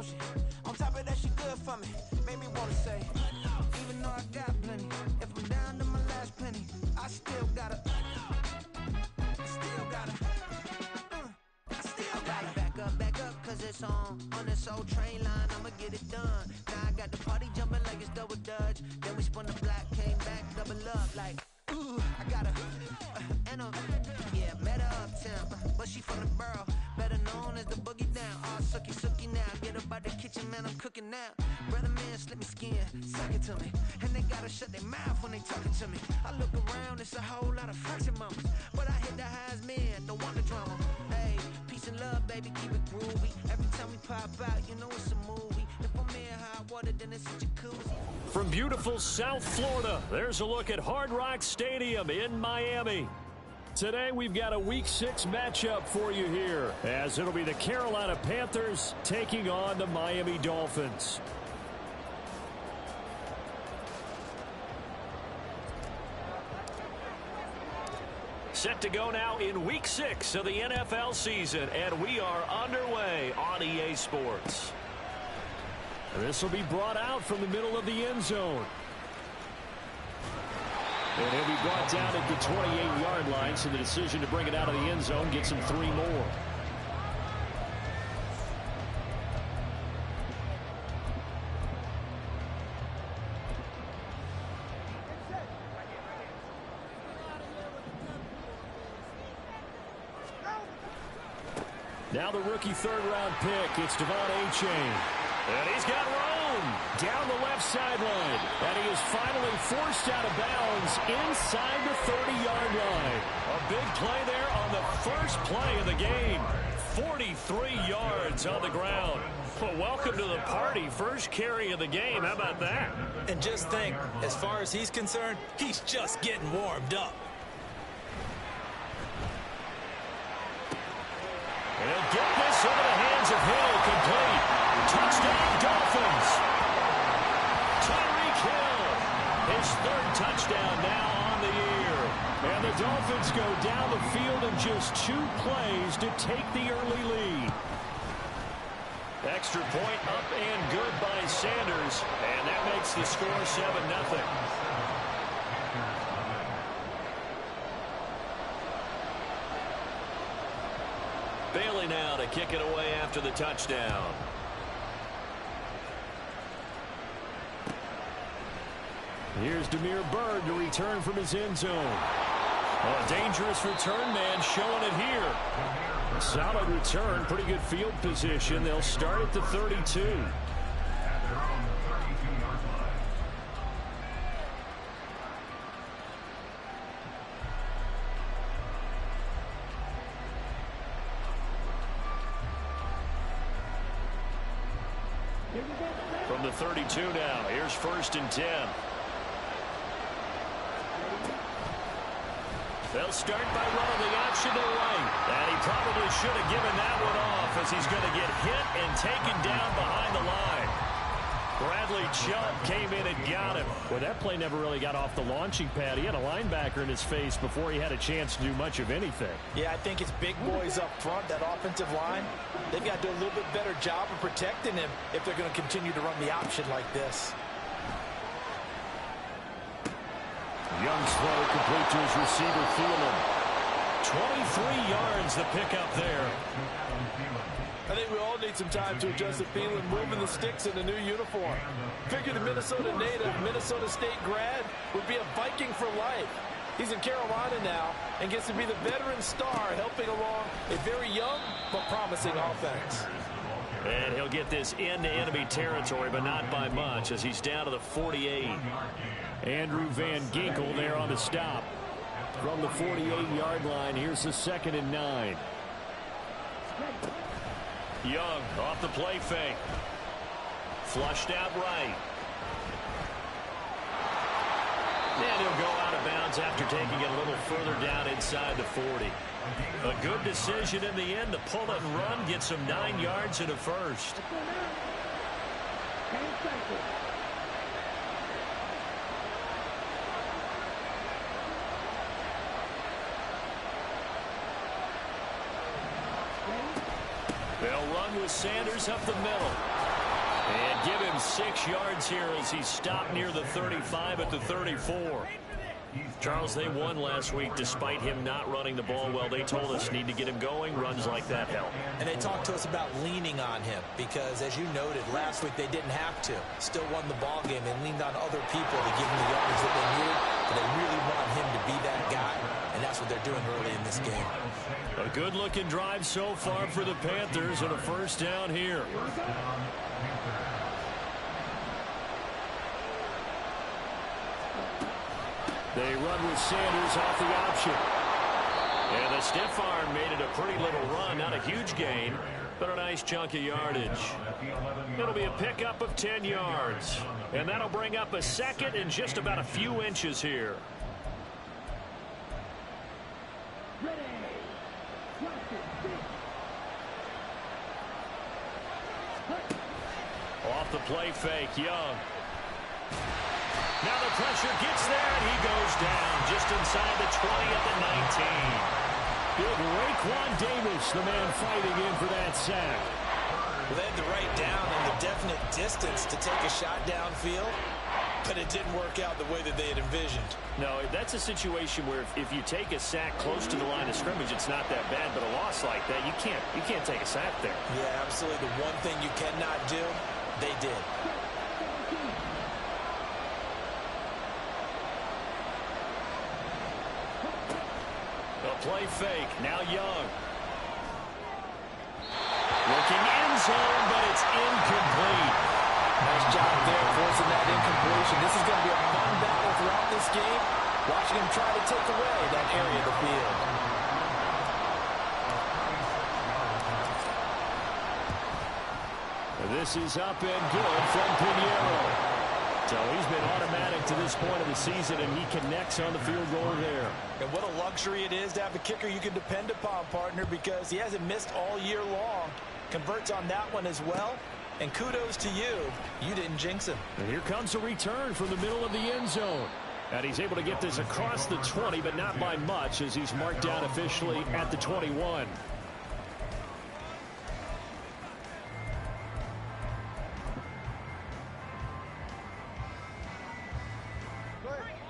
don't she? On top of that, she good for me. Made me wanna say, even though I got plenty, if I'm down to my last penny, I still gotta back up, cause it's on this old train line, I'ma get it done. Now I got the party jumping like it's double dutch. Then we spun the block, came back, double up, like, ooh, I got her, and yeah, met her uptown, but she from the borough, better known as the boogie down. All sucky now, get up out the kitchen, man, I'm cooking now. Brother man, slip me skin, suck it to me, and they gotta shut their mouth when they talking to me. I look around, it's a whole lot of fraction mamas, but I hit the highs, man, don't want the drama. Hey, peace and love, baby, keep it groovy. Every time we pop out, you know it's a movie. If I'm in hot water, then it's a jacuzzi. From beautiful South Florida, there's a look at Hard Rock Stadium in Miami. Today, we've got a Week 6 matchup for you here, as it'll be the Carolina Panthers taking on the Miami Dolphins. Set to go now in Week 6 of the NFL season, and we are underway on EA Sports. This will be brought out from the middle of the end zone. And he'll be brought down at the 28-yard line, so the decision to bring it out of the end zone gets him 3 more. Now the rookie third-round pick, it's Devon Achane. And he's got room down the left sideline. And he is finally forced out of bounds inside the 30-yard line. A big play there on the first play of the game. 43 yards on the ground. Well, welcome to the party. First carry of the game. How about that? And just think, as far as he's concerned, he's just getting warmed up. And he'll get this into the hands of Hill, complete. Touchdown, Dolphins. Tyreek Hill, his 3rd touchdown now on the year. And the Dolphins go down the field in just 2 plays to take the early lead. Extra point up and good by Sanders. And that makes the score 7-0. Bailey now to kick it away after the touchdown. Here's Damiere Byrd to return from his end zone. A dangerous return man showing it here. A solid return, pretty good field position. They'll start at the 32. From the 32 now, here's 1st and 10. They'll start by running the option to right. And he probably should have given that one off, as he's going to get hit and taken down behind the line. Bradley Chubb came in and got him. Well, that play never really got off the launching pad. He had a linebacker in his face before he had a chance to do much of anything. Yeah, I think it's big boys up front, that offensive line. They've got to do a little bit better job of protecting him if they're going to continue to run the option like this. Young slow, complete to his receiver, Thielen. 23 yards the pickup there. I think we all need some time to adjust to Thielen moving the sticks in the new uniform. Figure the Minnesota native, Minnesota State grad would be a Viking for life. He's in Carolina now and gets to be the veteran star helping along a very young but promising offense. And he'll get this into enemy territory, but not by much, as he's down to the 48. Andrew Van Ginkel there on the stop. From the 48-yard line, here's the 2nd and 9. Young off the play fake. Flushed out right. And he'll go out of bounds after taking it a little further down inside the 40. A good decision in the end to pull it and run, get some 9 yards and a first. They'll run with Sanders up the middle. And give him 6 yards here as he stopped near the 35 at the 34. Charles, they won last week despite him not running the ball well. They told us need to get him going. Runs like that help. And they talked to us about leaning on him because, as you noted, last week they didn't have to. Still won the ball game. They leaned on other people to give him the yards that they needed. But they really want him to be that guy, and that's what they're doing early in this game. A good-looking drive so far for the Panthers and a first down here. They run with Sanders off the option. And the stiff arm made it a pretty little run. Not a huge gain, but a nice chunk of yardage. It'll be a pickup of 10 yards. And that'll bring up a second and just about a few inches here. Off the play fake, Young. Now the pressure gets there, and he goes down just inside the 20 at the 19. Big Raekwon Davis, the man fighting in for that sack. Well, they had the right down and the definite distance to take a shot downfield, but it didn't work out the way that they had envisioned. No, that's a situation where if you take a sack close to the line of scrimmage, it's not that bad, but a loss like that, you can't take a sack there. Yeah, absolutely. The one thing you cannot do, they did. Play fake. Now Young. Looking end zone, but it's incomplete. Nice job there forcing that incompletion. This is going to be a fun battle throughout this game. Watching him try to take away that area of the field. This is up and good from Pinheiro. So he's been automatic to this point of the season, and he connects on the field goal there. And what a luxury it is to have a kicker you can depend upon, partner, because he hasn't missed all year long. Converts on that one as well. And kudos to you. You didn't jinx him. And here comes a return from the middle of the end zone. And he's able to get this across the 20, but not by much, as he's marked down officially at the 21.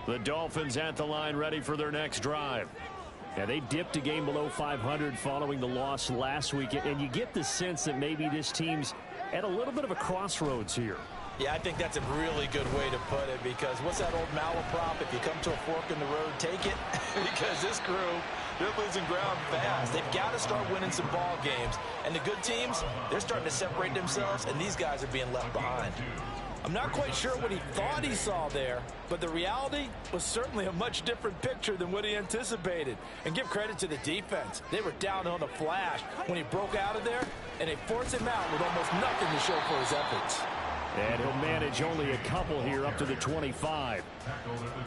The Dolphins at the line, ready for their next drive. Yeah, they dipped a game below 500 following the loss last week, and you get the sense that maybe this team's at a little bit of a crossroads here. Yeah, I think that's a really good way to put it, because what's that old malaprop? If you come to a fork in the road, take it. Because this crew, they're losing ground fast. They've got to start winning some ball games. And the good teams, they're starting to separate themselves, and these guys are being left behind. I'm not quite sure what he thought he saw there, but the reality was certainly a much different picture than what he anticipated. And give credit to the defense. They were down on the flash when he broke out of there, and they forced him out with almost nothing to show for his efforts. And he'll manage only a couple here up to the 25.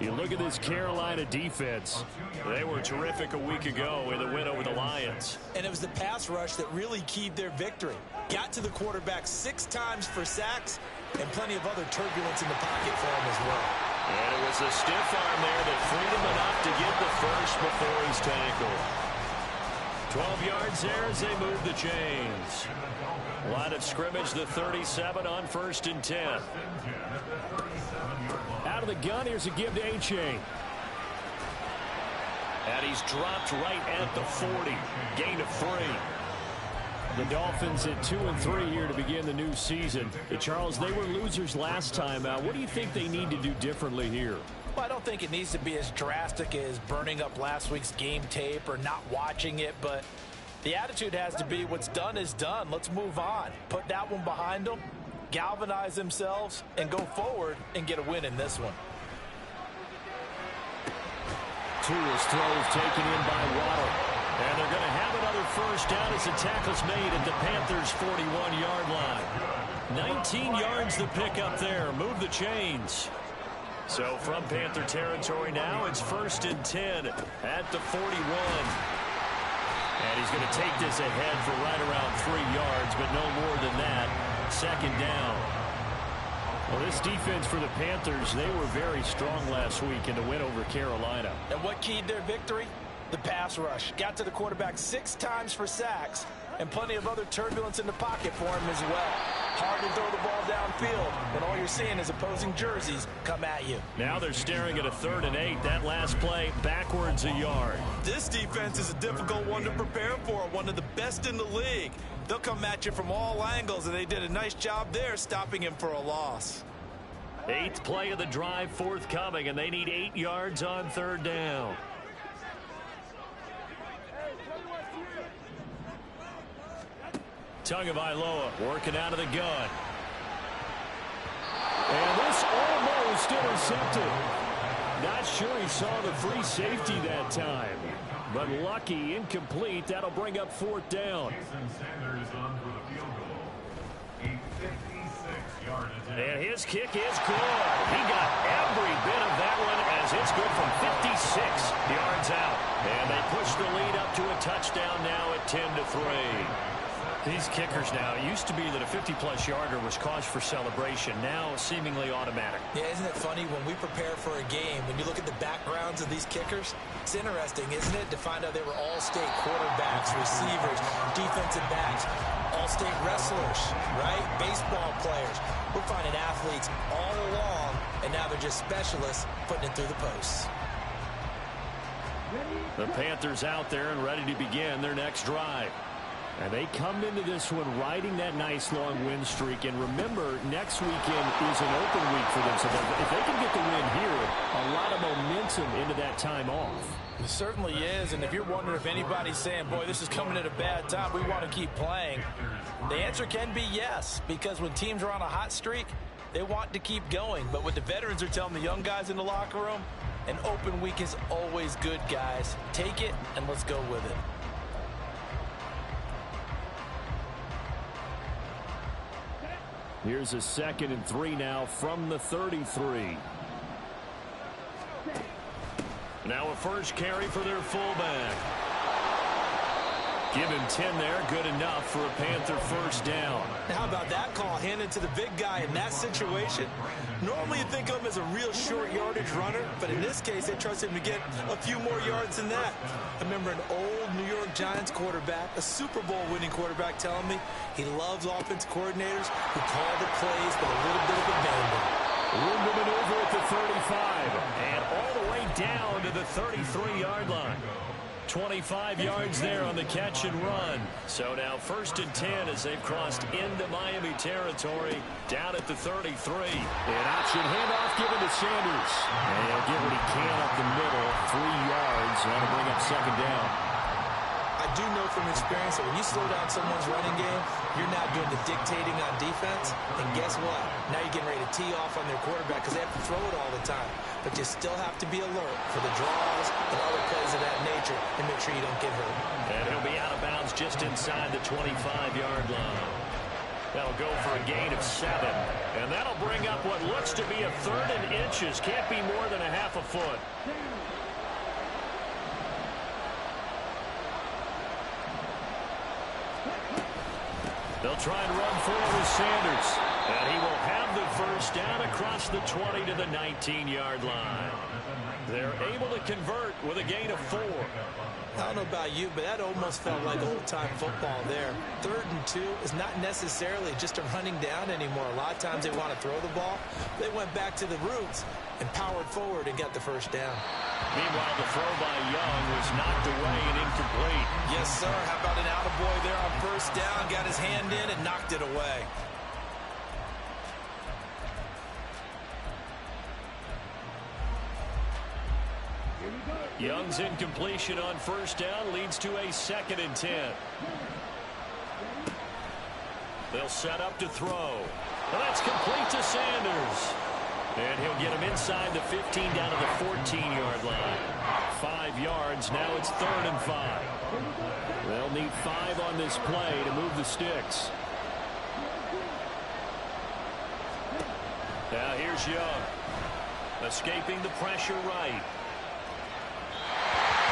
You look at this Carolina defense. They were terrific a week ago in the win over the Lions. And it was the pass rush that really keyed their victory. Got to the quarterback 6 times for sacks and plenty of other turbulence in the pocket for him as well. And it was a stiff arm there that freed him enough to get the first before he's tackled. 12 yards there as they move the chains. Line of scrimmage, the 37 on 1st and 10. Out of the gun, here's a give to Achane. And he's dropped right at the 40. Gain of 3. The Dolphins at 2-3 here to begin the new season. Charles, they were losers last time out. What do you think they need to do differently here? Well, I don't think it needs to be as drastic as burning up last week's game tape or not watching it, but the attitude has to be what's done is done. Let's move on. Put that one behind them, galvanize themselves, and go forward and get a win in this one. Tua's throws taken in by Waddle. And they're going to have another first down as the tackle's made at the Panthers' 41-yard line. 19 yards the pick up there. Move the chains. So from Panther territory now, it's 1st and 10 at the 41. And he's going to take this ahead for right around 3 yards, but no more than that. 2nd down. Well, this defense for the Panthers, they were very strong last week in the win over Carolina. And what keyed their victory? The pass rush. Got to the quarterback 6 times for sacks and plenty of other turbulence in the pocket for him as well. Hard to throw the ball downfield, and all you're seeing is opposing jerseys come at you. Now they're staring at a 3rd and 8. That last play, backwards a yard. This defense is a difficult one to prepare for, one of the best in the league. They'll come at you from all angles, and they did a nice job there stopping him for a loss. 8th play of the drive forthcoming, and they need 8 yards on 3rd down. Tagovailoa working out of the gun. And this almost intercepted. Not sure he saw the free safety that time. But lucky, incomplete. That'll bring up 4th down. And his kick is good. He got every bit of that one as it's good from 56 yards out. And they push the lead up to a touchdown now at 10-3. These kickers now, it used to be that a 50-plus yarder was cause for celebration. Now seemingly automatic. Yeah, isn't it funny when we prepare for a game, when you look at the backgrounds of these kickers, it's interesting, isn't it, to find out they were all-state quarterbacks, receivers, defensive backs, all-state wrestlers, right? Baseball players. We're finding athletes all along, and now they're just specialists putting it through the posts. The Panthers out there and ready to begin their next drive. And they come into this one riding that nice long win streak. And remember, next weekend is an open week for them. So if they can get the win here, a lot of momentum into that time off. It certainly is. And if you're wondering if anybody's saying, boy, this is coming at a bad time, we want to keep playing, the answer can be yes. Because when teams are on a hot streak, they want to keep going. But what the veterans are telling the young guys in the locker room, an open week is always good, guys. Take it and let's go with it. Here's a 2nd and 3 now from the 33. Now a first carry for their fullback. Give him 10 there. Good enough for a Panther first down. How about that call handed to the big guy in that situation? Normally you think of him as a real short yardage runner, but in this case they trust him to get a few more yards than that. I remember an old New York Giants quarterback, a Super Bowl winning quarterback, telling me he loves offense coordinators who call the plays with a little bit of abandon. Room to maneuver at the 35 and all the way down to the 33-yard line. 25 yards there on the catch and run. So now 1st and 10 as they've crossed into Miami territory down at the 33. An option handoff given to Sanders. And he'll get what he can up the middle. 3 yards. That'll bring up 2nd down. I do know from experience that when you slow down someone's running game, you're now doing the dictating on defense. And guess what? Now you're getting ready to tee off on their quarterback because they have to throw it all the time. But you still have to be alert for the draws and other plays of that nature and make sure you don't get hurt. And he'll be out of bounds just inside the 25-yard line. That'll go for a gain of 7. And that'll bring up what looks to be a 3rd and inches. Can't be more than a half a foot. They'll try and run forward with Sanders. And he will have the first down across the 20 to the 19-yard line. They're able to convert with a gain of 4. I don't know about you, but that almost felt like old-time football there. 3rd and 2 is not necessarily just a running down anymore. A lot of times they want to throw the ball. They went back to the roots and powered forward and got the first down. Meanwhile, the throw by Young was knocked away and incomplete. Yes, sir. How about an attaboy there on first down? Got his hand in and knocked it away. Young's incompletion on first down leads to a 2nd and 10. They'll set up to throw. Well, that's complete to Sanders. And he'll get him inside the 15 down to the 14-yard line. 5 yards. Now it's 3rd and 5. They'll need 5 on this play to move the sticks. Now here's Young. Escaping the pressure right.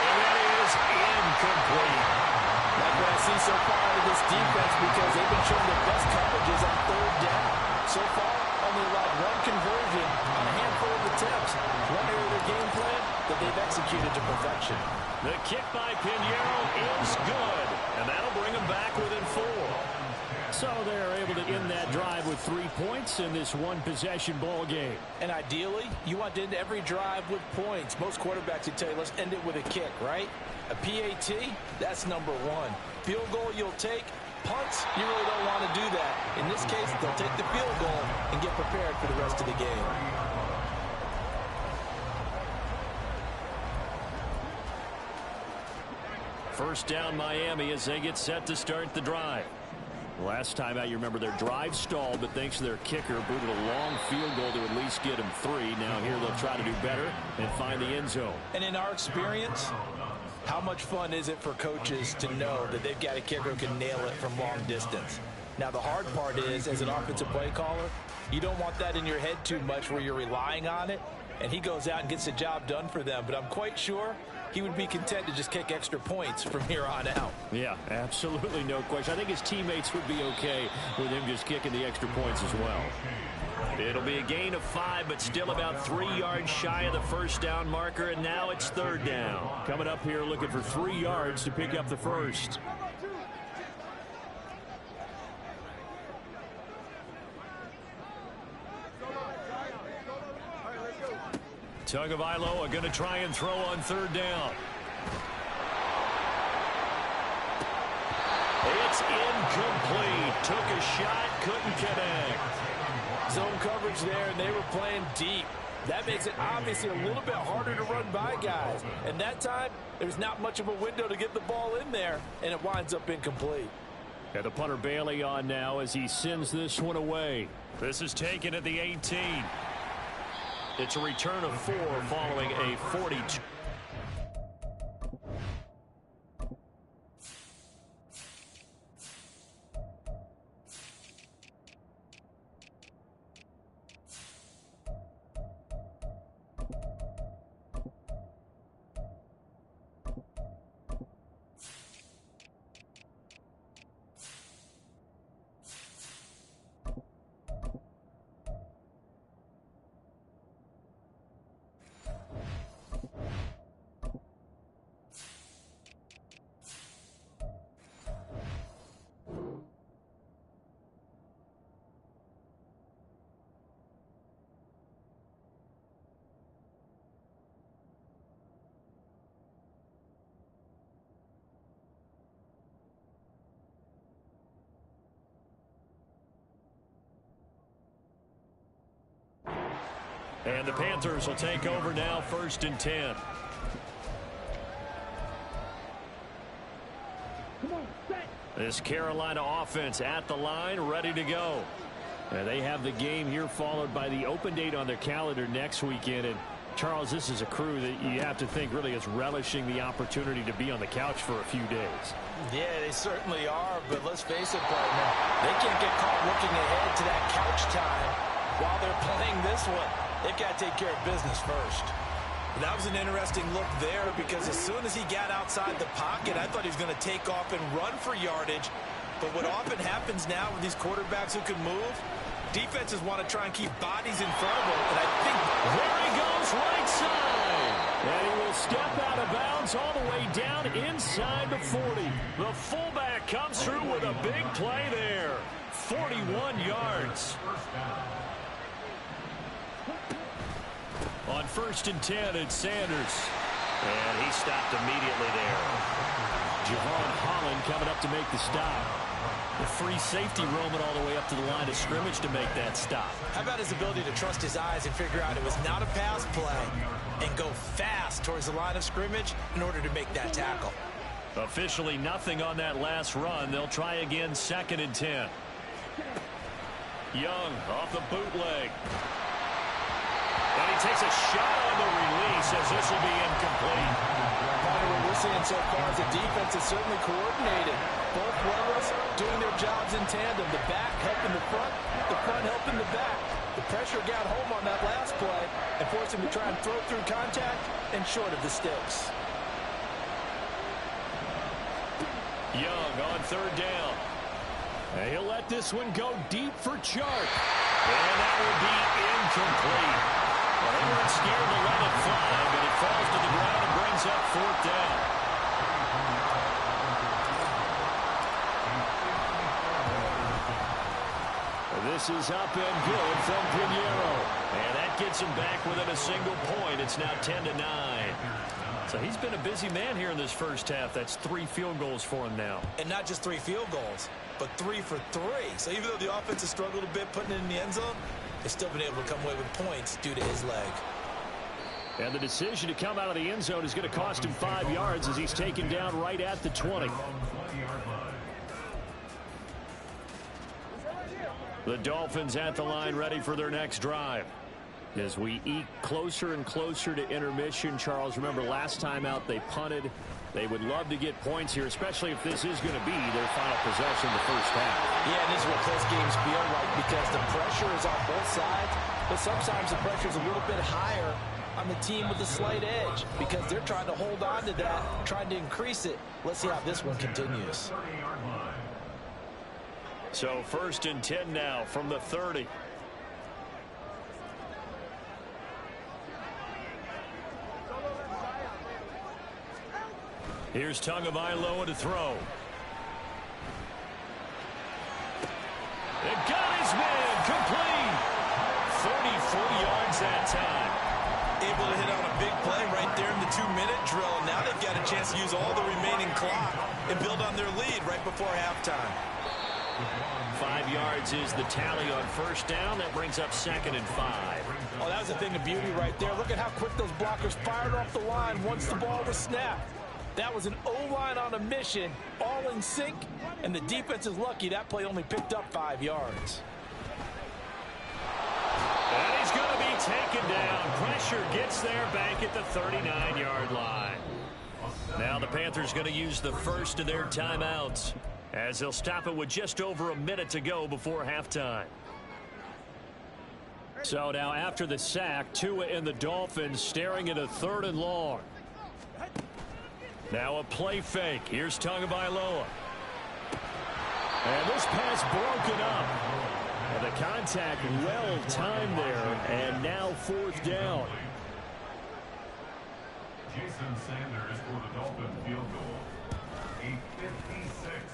And that is incomplete. Like what I see so far out of this defense, because they've been showing their best coverages on 3rd down. So far, only allowed 1 conversion on a handful of attempts. One area of their game plan that they've executed to perfection. The kick by Pinheiro is good. And that'll bring them back within 4. So they're able to end that drive with 3 points in this one-possession ball game. And ideally, you want to end every drive with points. Most quarterbacks would tell you, let's end it with a kick, right? A PAT, that's number 1. Field goal you'll take. Punts, you really don't want to do that. In this case, they'll take the field goal and get prepared for the rest of the game. First down Miami as they get set to start the drive. Last time out, you remember their drive stalled, but thanks to their kicker, booted a long field goal to at least get them 3. Now here they'll try to do better and find the end zone. And in our experience, how much fun is it for coaches to know that they've got a kicker who can nail it from long distance? Now, the hard part is, as an offensive play caller, you don't want that in your head too much where you're relying on it, and he goes out and gets the job done for them. But I'm quite sure he would be content to just kick extra points from here on out. Yeah, absolutely no question. I think his teammates would be okay with him just kicking the extra points as well. It'll be a gain of 5, but still about 3 yards shy of the first down marker, and now it's 3rd down. Coming up here looking for 3 yards to pick up the first. Tagovailoa going to try and throw on 3rd down. It's incomplete. Took a shot, couldn't connect. Zone coverage there, and they were playing deep. That makes it obviously a little bit harder to run by guys. And that time, there's not much of a window to get the ball in there, and it winds up incomplete. And the punter Bailey on now as he sends this one away. This is taken at the 18. It's a return of 4 following a 42. And the Panthers will take over now, 1st and 10. This Carolina offense at the line, ready to go. And they have the game here followed by the open date on their calendar next weekend. And Charles, this is a crew that you have to think really is relishing the opportunity to be on the couch for a few days. Yeah, they certainly are, but let's face it, partner, they can't get caught looking ahead to that couch time while they're playing this one. They've got to take care of business first. That was an interesting look there because as soon as he got outside the pocket, I thought he was going to take off and run for yardage. But what often happens now with these quarterbacks who can move, defenses want to try and keep bodies in front of them. And I think there he goes, right side. And he will step out of bounds all the way down inside the 40. The fullback comes through with a big play there. 41 yards. On 1st and 10, it's Sanders. And he stopped immediately there. Javon Holland coming up to make the stop. The free safety roaming all the way up to the line of scrimmage to make that stop. How about his ability to trust his eyes and figure out it was not a pass play and go fast towards the line of scrimmage in order to make that tackle. Officially nothing on that last run. They'll try again, 2nd and 10. Young off the bootleg. And he takes a shot on the release as this will be incomplete. What we're seeing so far is the defense is certainly coordinated. Both runners doing their jobs in tandem. The back helping the front helping the back. The pressure got home on that last play and forced him to try and throw through contact and short of the sticks. Young on 3rd down. And he'll let this one go deep for Chark. And that will be incomplete. Well, they weren't scared to let it fly, but it falls to the ground and brings up 4th down. pass is up and good from Pinheiro. And that gets him back within a single point. It's now 10-9. So he's been a busy man here in this first half. That's 3 field goals for him now. And not just 3 field goals, but 3 for 3. So even though the offense has struggled a bit putting it in the end zone, they've still been able to come away with points due to his leg. And the decision to come out of the end zone is going to cost him 5 yards as he's taken down right at the 20. The Dolphins at the line ready for their next drive. As we eke closer and closer to intermission, Charles, remember last time out they punted. They would love to get points here, especially if this is going to be their final possession in the first half. Yeah, and this is what close games feel like because the pressure is on both sides, but sometimes the pressure is a little bit higher on the team with a slight edge because they're trying to hold on to that, trying to increase it. Let's see how this one continues. So 1st and 10 now from the 30. Here's Tagovailoa to throw. It got his man complete. 34 yards that time. Able to hit on a big play right there in the 2-minute drill. And now they've got a chance to use all the remaining clock and build on their lead right before halftime. 5 yards is the tally on first down. That brings up 2nd and 5. Oh, that was a thing of beauty right there. Look at how quick those blockers fired off the line once the ball was snapped. That was an O-line on a mission, all in sync, and the defense is lucky that play only picked up 5 yards. And he's going to be taken down. Pressure gets there back at the 39-yard line. Now the Panthers going to use the first of their timeouts as they'll stop it with just over a minute to go before halftime. So now after the sack, Tua and the Dolphins staring at a 3rd and long. Now a play fake. Here's Tagovailoa. And this pass broken up. And the contact well timed there. And now 4th down. Jason Sanders for the Dolphin field goal.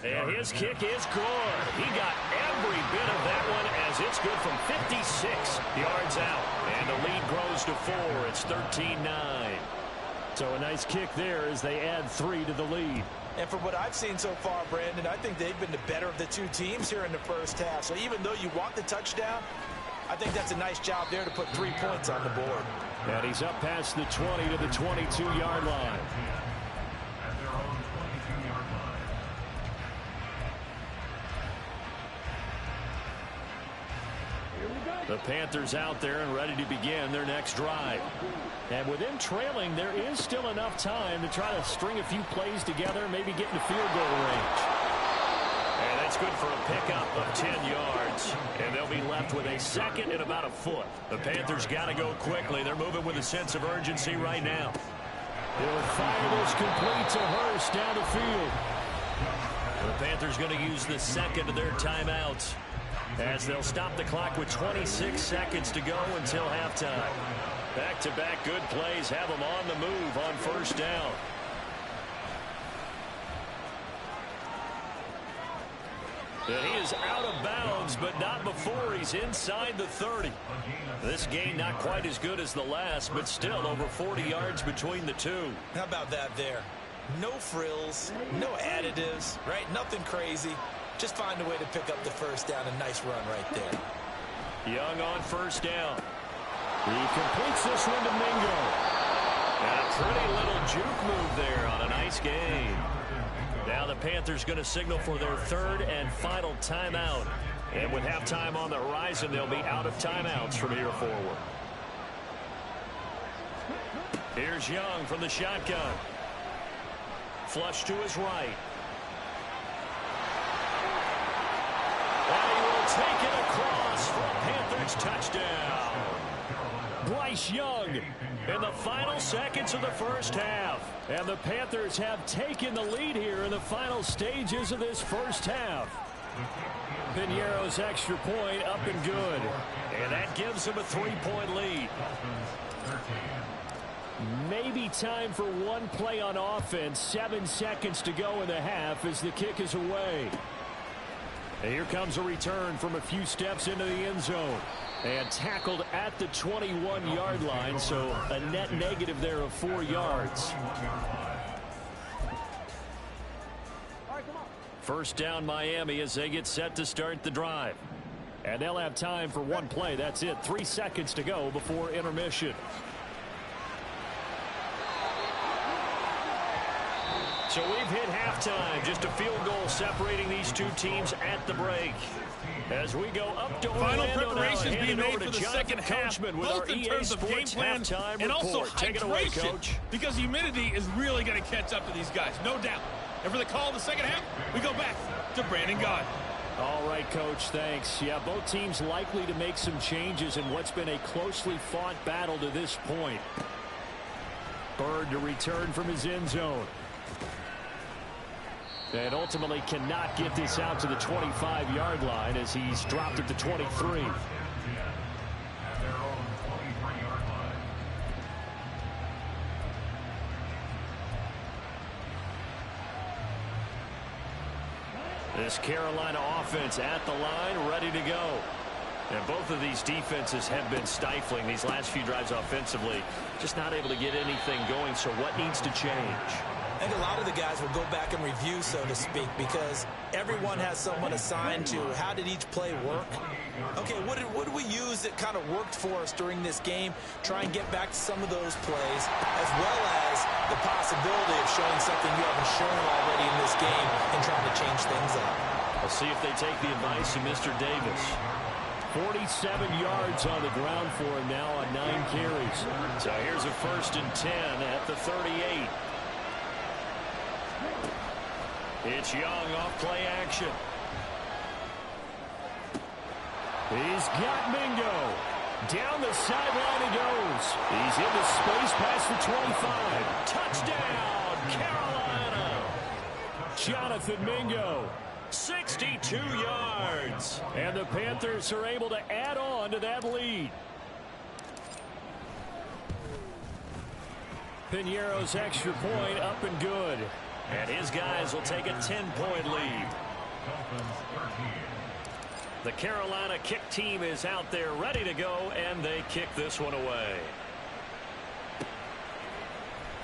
And his kick is good. He got every bit of that one as it's good from 56 yards out. And the lead grows to 4. It's 13-9. So a nice kick there as they add 3 to the lead. And from what I've seen so far, Brandon, I think they've been the better of the 2 teams here in the first half. So even though you want the touchdown, I think that's a nice job there to put 3 points on the board. And he's up past the 20 to the 22-yard line. At their own 22-yard line. The Panthers out there and ready to begin their next drive. And with them trailing, there is still enough time to try to string a few plays together, maybe get into field goal range. And that's good for a pickup of 10 yards. And they'll be left with a 2nd and about a foot. The Panthers got to go quickly. They're moving with a sense of urgency right now. They'll fire this complete to Hurst down the field. The Panthers going to use the 2nd of their timeouts as they'll stop the clock with 26 seconds to go until halftime. Back-to-back good plays have them on the move on first down. And he is out of bounds, but not before he's inside the 30. This game not quite as good as the last, but still over 40 yards between the 2. How about that there? No frills, no additives, right? Nothing crazy. Just find a way to pick up the first down. A nice run right there. Young on first down. He completes this one to Mingo. And a pretty little juke move there on a nice game. Now the Panthers going to signal for their 3rd and final timeout. And with halftime on the horizon, they'll be out of timeouts from here forward. Here's Young from the shotgun. Flush to his right. And he will take it across for a Panthers touchdown. Bryce Young in the final seconds of the first half. And the Panthers have taken the lead here in the final stages of this first half. Pinheiro's extra point up and good. And that gives them a 3-point lead. Maybe time for one play on offense. 7 seconds to go in the half as the kick is away. And here comes a return from a few steps into the end zone. And tackled at the 21-yard line, so a net negative there of 4 yards. First down Miami as they get set to start the drive. And they'll have time for one play. That's it. 3 seconds to go before intermission. So we've hit halftime. Just a field goal separating these two teams at the break. As we go up to Final Orlando preparations now, being made for the Jonathan second half, Coachman with both our in terms of game plan and also Take it away, hydration, Coach. because humidity is really going to catch up to these guys, no doubt. And for the call of the second half, we go back to Brandon Gaudin. All right, Coach, thanks. Yeah, both teams likely to make some changes in what's been a closely fought battle to this point. Byrd to return from his end zone. And ultimately cannot get this out to the 25-yard line as he's dropped at the 23. This Carolina offense at the line, ready to go. And both of these defenses have been stifling these last few drives offensively. Just not able to get anything going, so what needs to change? I think a lot of the guys will go back and review, so to speak, because everyone has someone assigned to how did each play work. Okay, what did we use that kind of worked for us during this game? Try and get back to some of those plays, as well as the possibility of showing something you haven't shown already in this game and trying to change things up. We'll see if they take the advice of Mr. Davis. 47 yards on the ground for him now on 9 carries. So here's a 1st and 10 at the 38. It's Young off play action. He's got Mingo. Down the sideline he goes. He's into space past the 25. Touchdown, Carolina. Jonathan Mingo. 62 yards. And the Panthers are able to add on to that lead. Piñeiro's extra point up and good. And his guys will take a 10-point lead. The Carolina kick team is out there ready to go, and they kick this one away.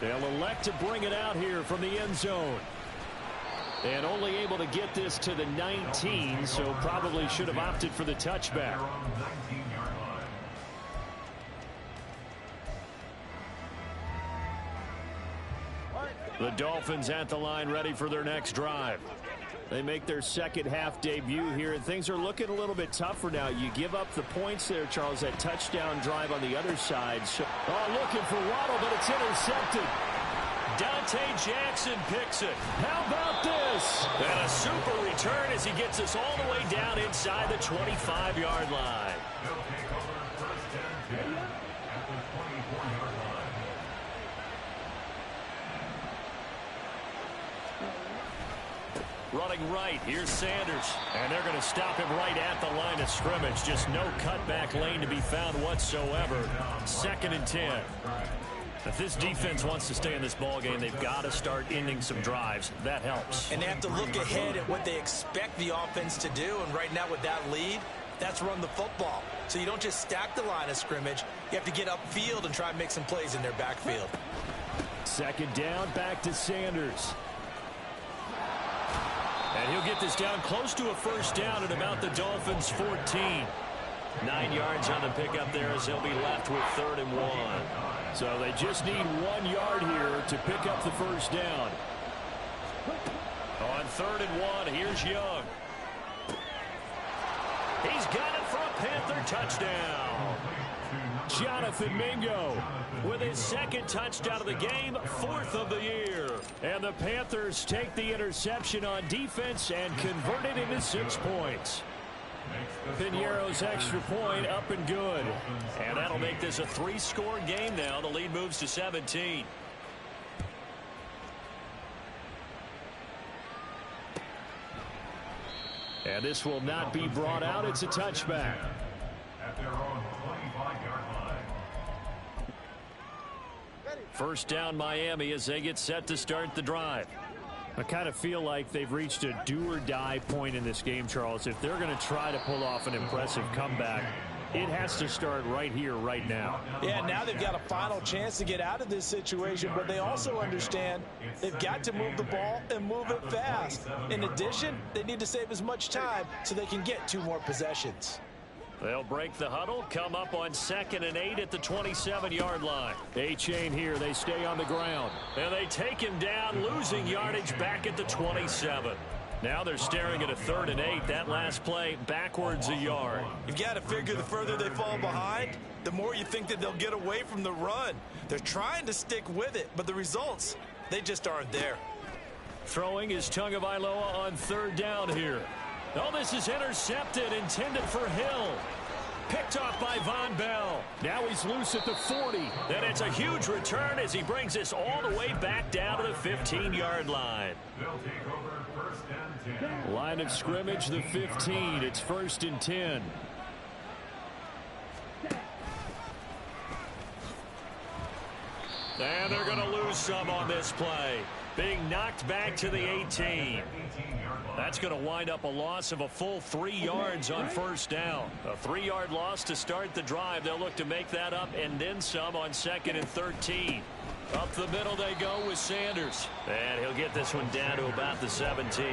They'll elect to bring it out here from the end zone. And only able to get this to the 19, so probably should have opted for the touchback. The Dolphins at the line ready for their next drive. They make their second half debut here, and things are looking a little bit tougher now. You give up the points there, Charles, that touchdown drive on the other side. So, looking for Waddle, but it's intercepted. Dante Jackson picks it. How about this? And a super return as he gets us all the way down inside the 25-yard line. Running right, here's Sanders. And they're going to stop him right at the line of scrimmage. Just no cutback lane to be found whatsoever. 2nd and 10. If this defense wants to stay in this ballgame, they've got to start ending some drives. That helps. And they have to look ahead at what they expect the offense to do. And right now with that lead, that's run the football. So you don't just stack the line of scrimmage. You have to get upfield and try and make some plays in their backfield. 2nd down, back to Sanders. And he'll get this down close to a 1st down at about the Dolphins' 14. 9 yards on the pickup there as they'll be left with 3rd and 1. So they just need 1 yard here to pick up the 1st down. On 3rd and 1, here's Young. He's got it for a Panther touchdown. Jonathan Mingo with his 2nd touchdown of the game, 4th of the year. And the Panthers take the interception on defense and convert it into 6 points. Piñeiro's extra point up and good. And that'll make this a 3-score game now. The lead moves to 17. And this will not be brought out. It's a touchback. At their own 25-yard line. 1st down Miami as they get set to start the drive. I kind of feel like they've reached a do-or-die point in this game, Charles. If they're going to try to pull off an impressive comeback, it has to start right here, right now. Yeah, now they've got a final chance to get out of this situation, but they also understand they've got to move the ball and move it fast. In addition, they need to save as much time so they can get 2 more possessions. They'll break the huddle, come up on 2nd and 8 at the 27-yard line. A-Chain here, they stay on the ground. And they take him down, losing yardage back at the 27. Now they're staring at a 3rd and 8. That last play, backwards a yard. You've got to figure the further they fall behind, the more you think that they'll get away from the run. They're trying to stick with it, but the results, they just aren't there. Throwing is Tagovailoa on 3rd down here. Oh, this is intercepted, intended for Hill. Picked off by Von Bell. Now he's loose at the 40. And it's a huge return as he brings us all the way back down to the 15-yard line. They'll take over 1st and 10. Line of scrimmage, the 15. It's 1st and 10. And they're going to lose some on this play. Being knocked back to the 18. That's going to wind up a loss of a full 3 yards on 1st down. A 3-yard loss to start the drive. They'll look to make that up and then some on 2nd and 13. Up the middle they go with Sanders. And he'll get this one down to about the 17.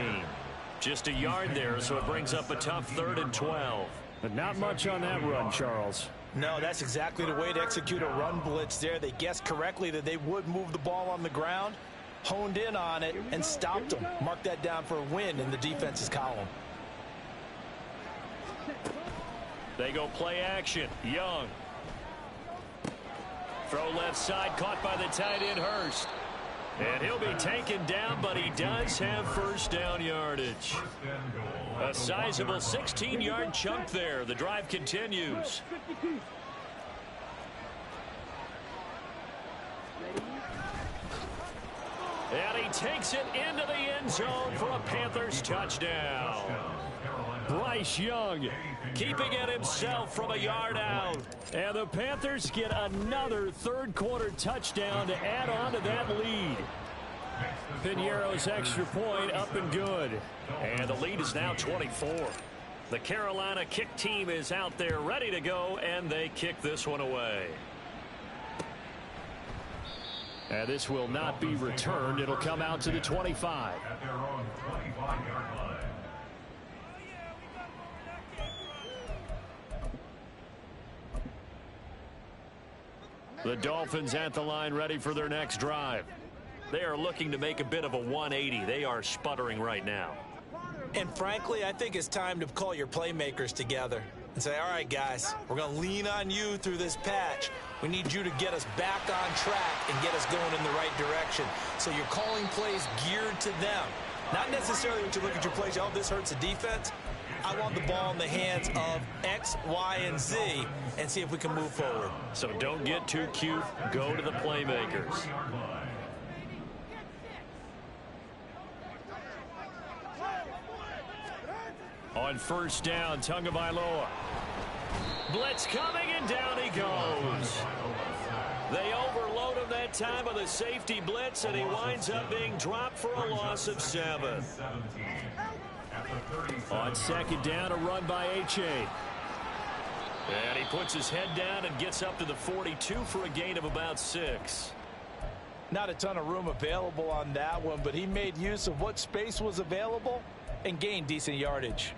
Just a yard there, so it brings up a tough 3rd and 12. But not much on that run, Charles. No, that's exactly the way to execute a run blitz there. They guessed correctly that they would move the ball on the ground, honed in on it, and stopped them. Mark that down for a win in the defense's column. They go play action. Young. Throw left side, caught by the tight end Hurst. And he'll be taken down, but he does have 1st down yardage. A sizable 16-yard chunk there. The drive continues. And he takes it into the end zone for a Panthers touchdown. Bryce Young keeping it himself from a yard out. And the Panthers get another 3rd quarter touchdown to add on to that lead. Piñeiro's extra point up and good. And the lead is now 24. The Carolina kick team is out there ready to go, and they kick this one away. And this will not be returned. It'll come out to the 25. At their own 25-yard line. The Dolphins at the line ready for their next drive. They are looking to make a bit of a 180. They are sputtering right now. And frankly, I think it's time to call your playmakers together and say, all right, guys, we're going to lean on you through this patch. We need you to get us back on track and get us going in the right direction. So you're calling plays geared to them. Not necessarily when you look at your plays, oh, this hurts the defense. I want the ball in the hands of X, Y, and Z and see if we can move forward. So don't get too cute. Go to the playmakers. On 1st down, Tagovailoa. Blitz coming, and down he goes. They overload him that time with a safety blitz, and he winds up being dropped for a loss of 7. On 2nd down, a run by A-Chain. And he puts his head down and gets up to the 42 for a gain of about 6. Not a ton of room available on that one, but he made use of what space was available and gained decent yardage.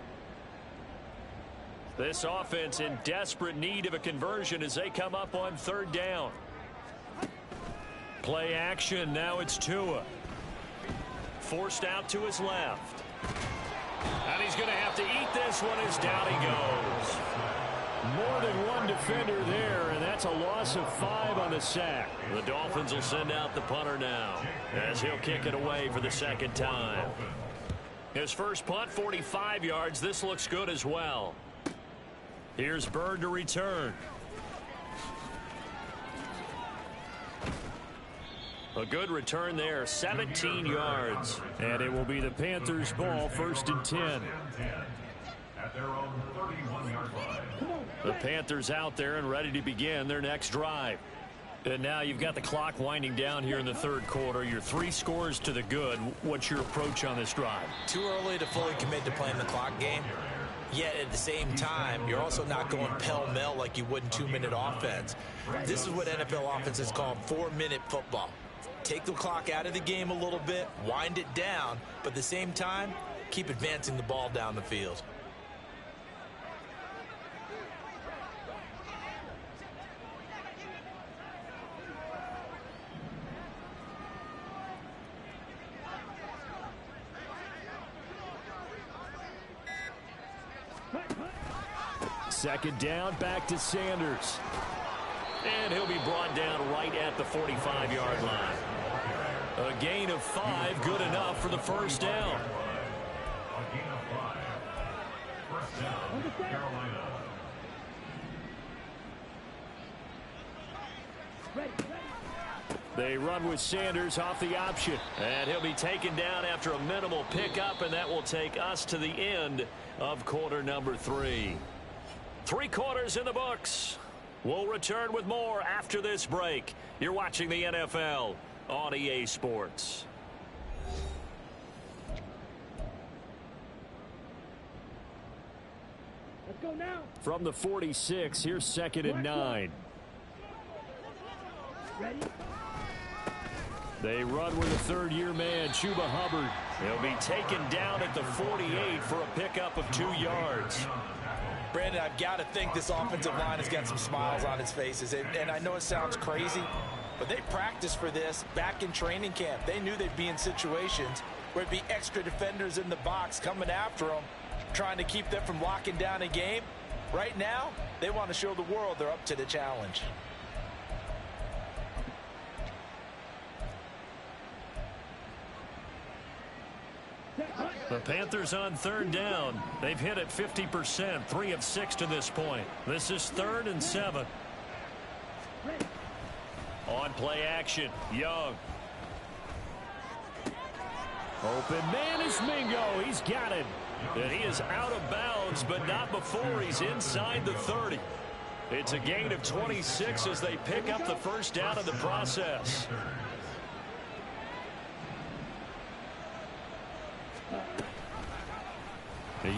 This offense in desperate need of a conversion as they come up on 3rd down. Play action. Now it's Tua. Forced out to his left. And he's going to have to eat this one as down he goes. More than one defender there, and that's a loss of 5 on the sack. The Dolphins will send out the punter now as he'll kick it away for the 2nd time. His first punt, 45 yards. This looks good as well. Here's Bird to return. A good return there, 17 yards. And it will be the Panthers' ball, 1st and 10. At their own 31-yard line. The Panthers out there and ready to begin their next drive. And now you've got the clock winding down here in the third quarter. You're 3 scores to the good. What's your approach on this drive? Too early to fully commit to playing the clock game. Yet at the same time, you're also not going pell-mell like you would in 2-minute offense. This is what NFL offenses call 4-minute football. Take the clock out of the game a little bit, wind it down, but at the same time, keep advancing the ball down the field. Second down, back to Sanders. And he'll be brought down right at the 45-yard line. A gain of 5, good enough for the first down. A gain of 5. First down, Carolina. They run with Sanders off the option. And he'll be taken down after a minimal pickup, and that will take us to the end of quarter number 3. 3 quarters in the books. We'll return with more after this break. You're watching the NFL on EA Sports. Let's go now. From the 46, here's 2nd and 9. Ready? They run with a third-year man, Chuba Hubbard. He'll be taken down at the 48 for a pickup of 2 yards. Brandon, I've got to think this offensive line has got some smiles on its faces. And I know it sounds crazy, but they practiced for this back in training camp. They knew they'd be in situations where it'd be extra defenders in the box coming after them, trying to keep them from locking down a game. Right now, they want to show the world they're up to the challenge. The Panthers on 3rd down. They've hit it 50%, 3 of 6 to this point. This is 3rd and 7. On play action, Young. Open man is Mingo. He's got it. And he is out of bounds, but not before he's inside the 30. It's a gain of 26 as they pick up the first down in the process.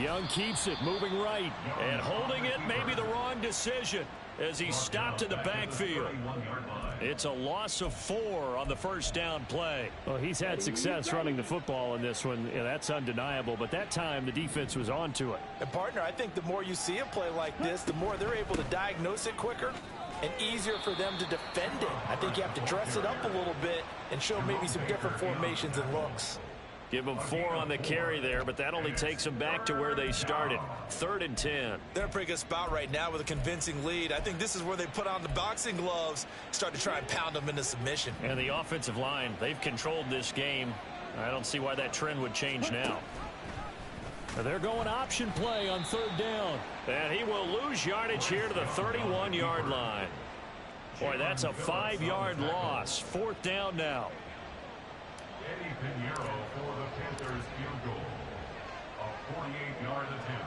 Young keeps it, moving right, and holding it may be the wrong decision as he's stopped in the backfield. It's a loss of 4 on the first down play. Well, he's had success running the football in this one. Yeah, that's undeniable, but that time the defense was onto it. And partner, I think the more you see a play like this, the more they're able to diagnose it quicker and easier for them to defend it. I think you have to dress it up a little bit and show maybe some different formations and looks. Give them 4 on the carry there, but that only takes them back to where they started. 3rd and 10. They're in a pretty good spot right now with a convincing lead. I think this is where they put on the boxing gloves, start to try and pound them into submission. And the offensive line, they've controlled this game. I don't see why that trend would change now. They're going option play on 3rd down. And he will lose yardage here to the 31-yard line. Boy, that's a 5-yard loss. 4th down now. Eddie Pinheiro for the Panthers field goal. A 48-yard attempt.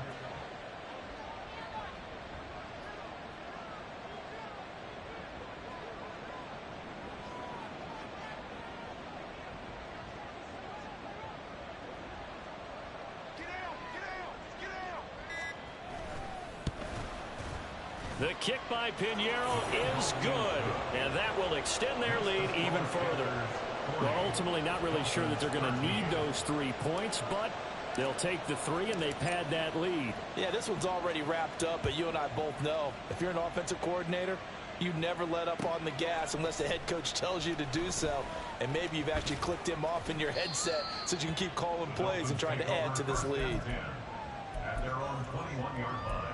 The kick by Pinheiro is good, and that will extend their lead even further. Well, ultimately not really sure that they're going to need those 3 points, but they'll take the 3 and they pad that lead. Yeah, this one's already wrapped up, but you and I both know if you're an offensive coordinator, you never let up on the gas unless the head coach tells you to do so. And maybe you've actually clicked him off in your headset so you can keep calling plays and trying to add to this lead. At their own 21-yard line.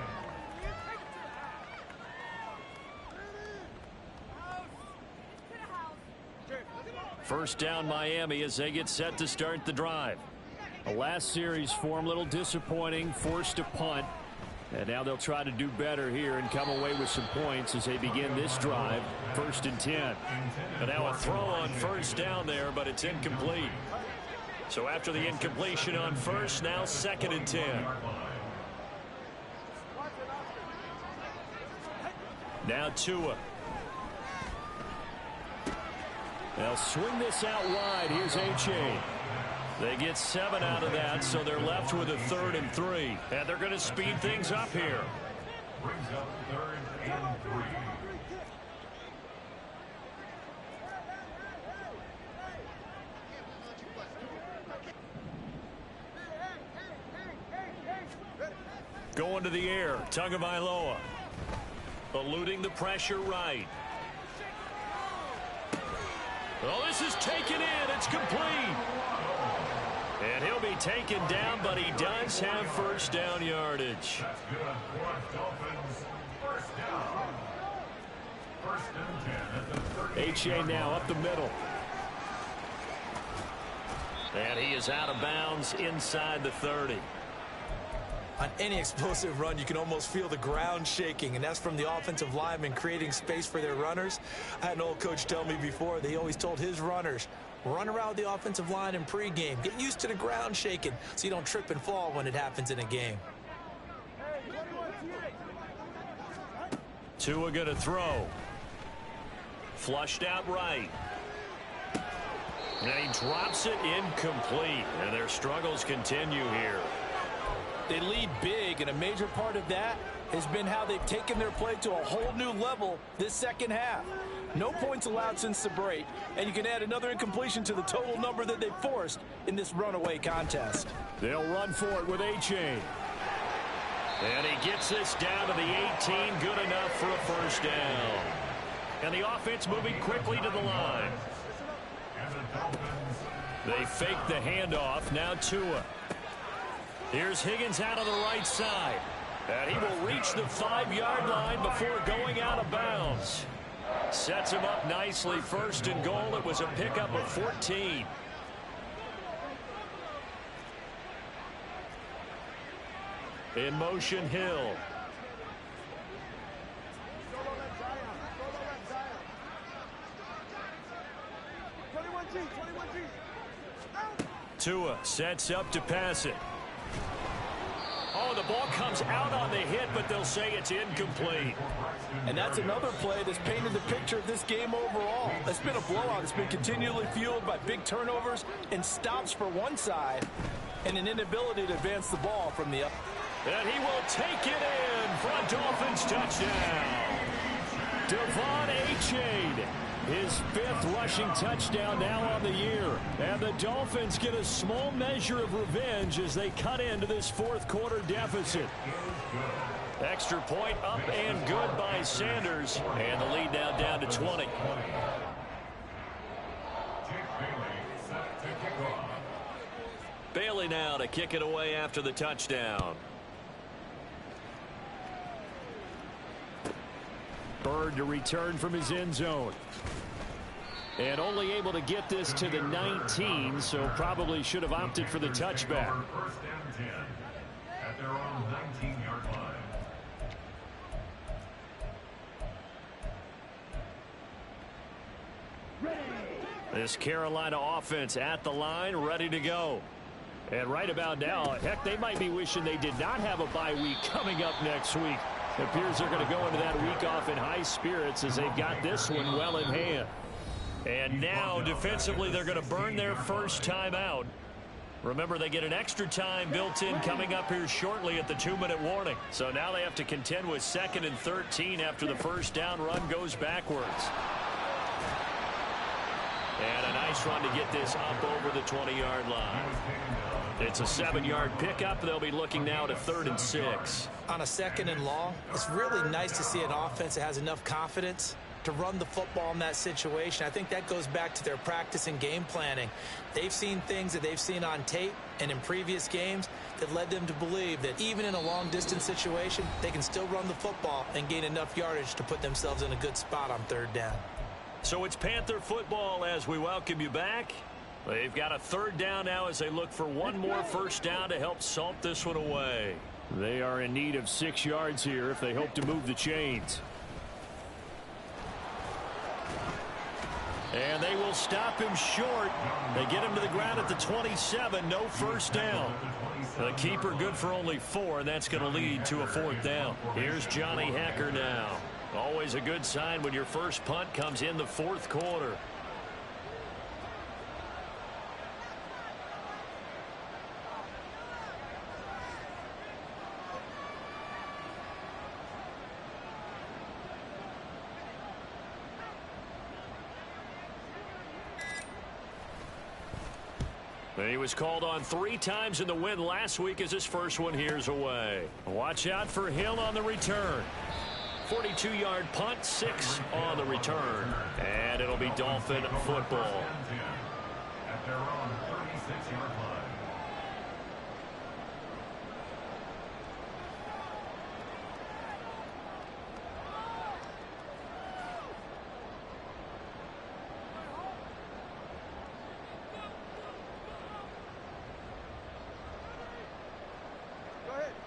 First down Miami as they get set to start the drive. The last series for them, a little disappointing, forced a punt. And now they'll try to do better here and come away with some points as they begin this drive. 1st and 10. And now a throw on first down there, but it's incomplete. So after the incompletion on first, now 2nd and 10. Now Tua. They'll swing this out wide. Here's Achane. They get 7 out of that, so they're left with a 3rd and 3. And they're going to speed things up here. Brings up 3rd and 3. Going to the air, Tagovailoa. Eluding the pressure right. Oh, this is taken in. It's complete. And he'll be taken down, but he does have first down yardage. That's good for Dolphins. First down. 1st and 10 at the 30. Achane now up the middle. And he is out of bounds inside the 30. On any explosive run, you can almost feel the ground shaking, and that's from the offensive linemen creating space for their runners. I had an old coach tell me before, they always told his runners, run around the offensive line in pregame. Get used to the ground shaking so you don't trip and fall when it happens in a game. Tua going to throw. Flushed out right. And he drops it incomplete. And their struggles continue here. They lead big, and a major part of that has been how they've taken their play to a whole new level this second half. No points allowed since the break, and you can add another incompletion to the total number that they forced in this runaway contest. They'll run for it with Achane. And he gets this down to the 18, good enough for a first down. And the offense moving quickly to the line. They fake the handoff, now Tua. Here's Higgins out on the right side. And he will reach the 5-yard line before going out of bounds. Sets him up nicely. 1st and goal. It was a pickup of 14. In motion, Hill. Tua sets up to pass it. Oh, the ball comes out on the hit, but they'll say it's incomplete. And that's another play that's painted the picture of this game overall. It's been a blowout. It's been continually fueled by big turnovers and stops for one side and an inability to advance the ball from the up. And he will take it in for a Dolphins touchdown. Devon Achane, his 5th rushing touchdown now on the year. And the Dolphins get a small measure of revenge as they cut into this 4th quarter deficit. Extra point up and good by Sanders. And the lead now down to 20. Bailey now to kick it away after the touchdown. Bird to return from his end zone. And only able to get this to the 19, so probably should have opted for the touchback. 1st and 10 at their own 19-yard line. This Carolina offense at the line, ready to go. And right about now, heck, they might be wishing they did not have a bye week coming up next week. It appears they're going to go into that week off in high spirits as they've got this one well in hand. And now, defensively, they're going to burn their first time out. Remember, they get an extra time built in coming up here shortly at the 2-minute warning. So now they have to contend with 2nd and 13 after the first down run goes backwards. And a nice run to get this up over the 20-yard line. It's a 7-yard pickup. They'll be looking now to 3rd and 6. On a 2nd and long, it's really nice to see an offense that has enough confidence to run the football in that situation. I think that goes back to their practice and game planning. They've seen things that they've seen on tape and in previous games that led them to believe that even in a long-distance situation, they can still run the football and gain enough yardage to put themselves in a good spot on 3rd down. So it's Panther football as we welcome you back. They've got a 3rd down now as they look for one more first down to help salt this one away. They are in need of 6 yards here if they hope to move the chains. And they will stop him short. They get him to the ground at the 27. No first down. The keeper good for only 4, and that's going to lead to a 4th down. Here's Johnny Hekker now. Always a good sign when your first punt comes in the 4th quarter. He was called on 3 times in the win last week as his first one here's away. Watch out for Hill on the return. 42-yard punt, 6 on the return. And it'll be Dolphin football. At their own 36-yard line.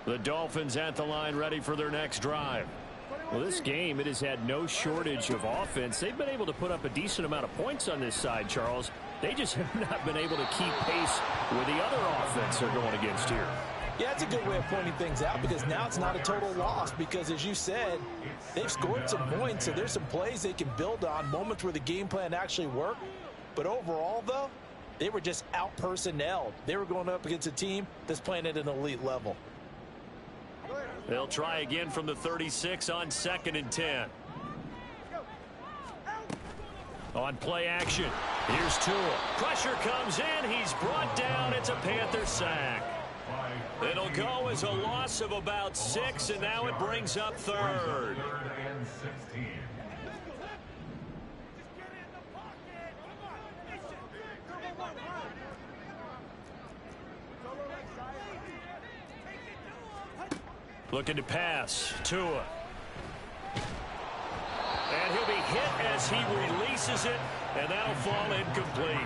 The Dolphins at the line ready for their next drive. Well, this game, it has had no shortage of offense. They've been able to put up a decent amount of points on this side, Charles. They just have not been able to keep pace with the other offense they're going against here. Yeah, that's a good way of pointing things out because now it's not a total loss because, as you said, they've scored some points, so there's some plays they can build on, moments where the game plan actually worked. But overall, though, they were just out-personnelled. They were going up against a team that's playing at an elite level. They'll try again from the 36 on 2nd and 10. On play action, here's Tua. Pressure comes in. He's brought down. It's a Panther sack. It'll go as a loss of about 6, and now it brings up 3rd. 3rd and 16. Looking to pass. Tua. And he'll be hit as he releases it, and that'll fall incomplete.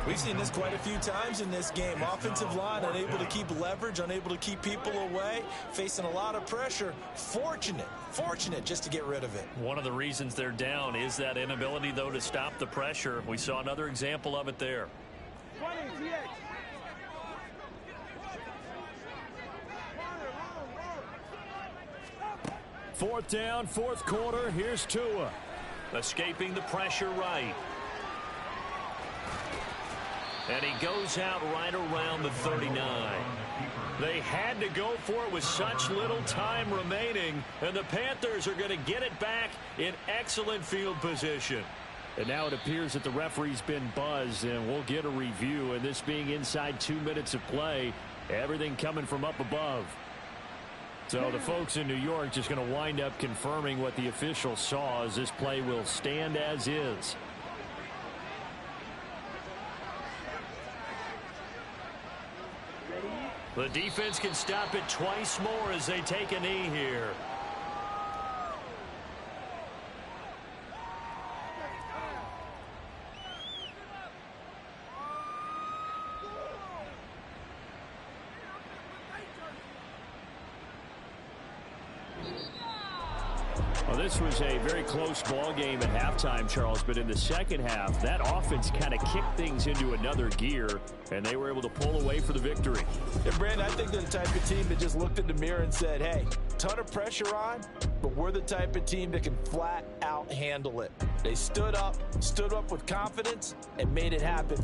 We've seen this quite a few times in this game. Offensive line unable to keep leverage, unable to keep people away, facing a lot of pressure. Fortunate just to get rid of it. One of the reasons they're down is that inability, though, to stop the pressure. We saw another example of it there. 4th down, 4th quarter. Here's Tua. Escaping the pressure right. And he goes out right around the 39. They had to go for it with such little time remaining. And the Panthers are going to get it back in excellent field position. And now it appears that the referee's been buzzed, and we'll get a review. And this being inside 2 minutes of play, everything coming from up above. So the folks in New York just going to wind up confirming what the official saw, as this play will stand as is. The defense can stop it twice more as they take a knee here. Well, this was a very close ball game at halftime, Charles, but in the second half, that offense kind of kicked things into another gear, and they were able to pull away for the victory. Yeah, Brandon, I think they're the type of team that just looked in the mirror and said, hey, ton of pressure on, but we're the type of team that can flat out handle it. They stood up with confidence, and made it happen.